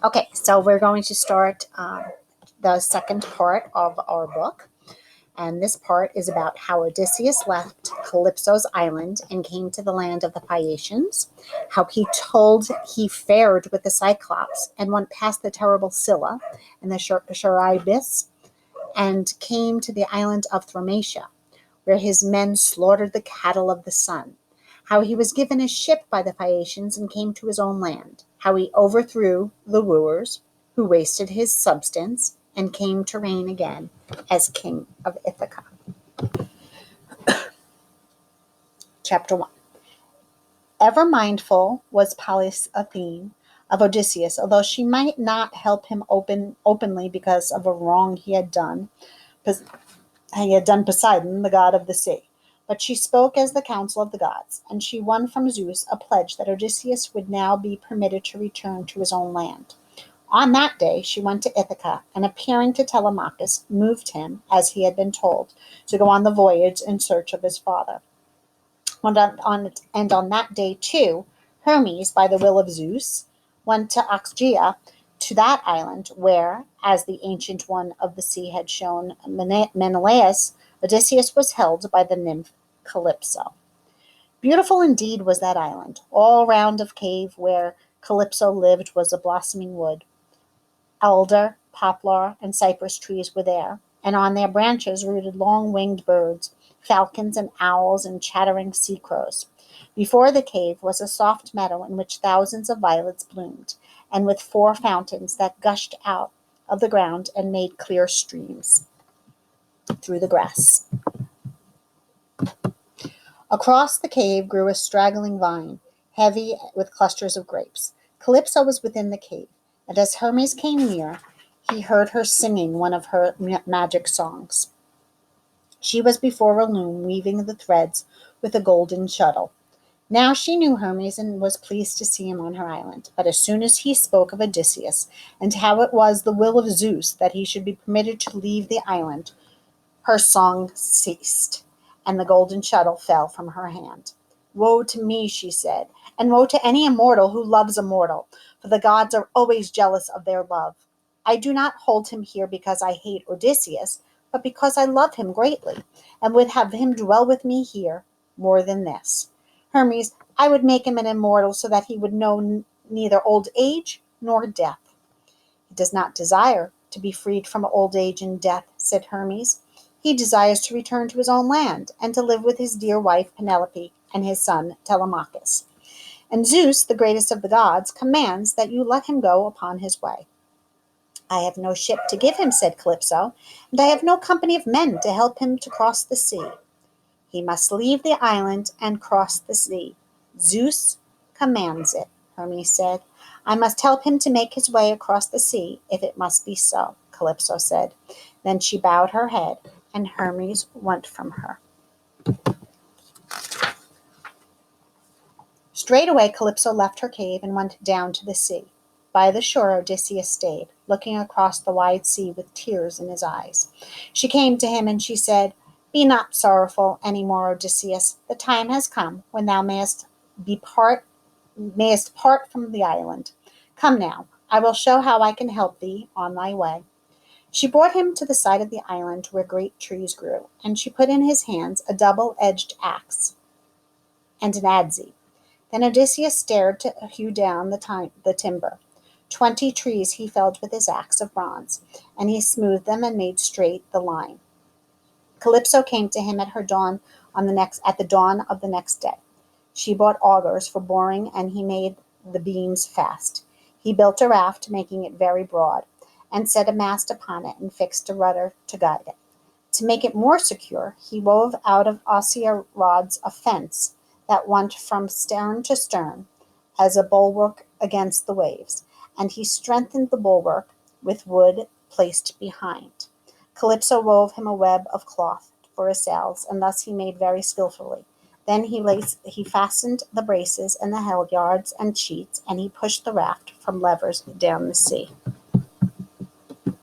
Okay, so we're going to start the second part of our book. And this part is about how Odysseus left Calypso's island and came to the land of the Phaeacians, how he told he fared with the Cyclops and went past the terrible Scylla and the Charybdis and came to the island of Thaumacia, where his men slaughtered the cattle of the sun, how he was given a ship by the Phaeacians and came to his own land, how he overthrew the wooers who wasted his substance and came to reign again as king of Ithaca. Chapter 1. Ever mindful was Pallas Athene of Odysseus, although she might not help him openly because of a wrong he had done Poseidon, the god of the sea. But she spoke as the council of the gods, and she won from Zeus a pledge that Odysseus would now be permitted to return to his own land. On that day she went to Ithaca, and appearing to Telemachus, moved him, as he had been told, to go on the voyage in search of his father. And on that day, too, Hermes, by the will of Zeus, went to Oxgia, to that island where, as the Ancient One of the Sea had shown Menelaus, Odysseus was held by the nymph Calypso. Beautiful indeed was that island. All round of cave where Calypso lived was a blossoming wood. Alder, poplar, and cypress trees were there, and on their branches rooted long-winged birds, falcons and owls and chattering sea crows. Before the cave was a soft meadow in which thousands of violets bloomed, and with 4 fountains that gushed out of the ground and made clear streams through the grass. Across the cave grew a straggling vine, heavy with clusters of grapes. Calypso was within the cave, and as Hermes came near, he heard her singing one of her magic songs. She was before a loom weaving the threads with a golden shuttle. Now she knew Hermes and was pleased to see him on her island. But as soon as he spoke of Odysseus and how it was the will of Zeus that he should be permitted to leave the island, her song ceased, and the golden shuttle fell from her hand. Woe to me, she said, and woe to any immortal who loves a mortal, for the gods are always jealous of their love. I do not hold him here because I hate Odysseus, but because I love him greatly, and would have him dwell with me here more than this. Hermes, I would make him an immortal so that he would know neither old age nor death. He does not desire to be freed from old age and death, said Hermes. He desires to return to his own land and to live with his dear wife Penelope and his son Telemachus. And Zeus, the greatest of the gods, commands that you let him go upon his way. I have no ship to give him, said Calypso, and I have no company of men to help him to cross the sea. He must leave the island and cross the sea. Zeus commands it, Hermes said. I must help him to make his way across the sea, if it must be so, Calypso said. Then she bowed her head, and Hermes went from her. Straightway Calypso left her cave and went down to the sea. By the shore Odysseus stayed, looking across the wide sea with tears in his eyes. She came to him, and she said, Be not sorrowful any more, Odysseus. The time has come when thou mayest part from the island. Come now, I will show how I can help thee on thy way. She brought him to the side of the island where great trees grew, and she put in his hands a double-edged axe and an adze. Then Odysseus stared to hew down the timber. 20 trees he felled with his axe of bronze, and he smoothed them and made straight the line. Calypso came to him at the dawn of the next day. She bought augers for boring, and he made the beams fast. He built a raft, making it very broad, and set a mast upon it and fixed a rudder to guide it. To make it more secure, he wove out of osier rods a fence that went from stern to stern as a bulwark against the waves, and he strengthened the bulwark with wood placed behind. Calypso wove him a web of cloth for his sails, and thus he made very skillfully. Then he fastened the braces and the halyards and sheets, and he pushed the raft from levers down the sea.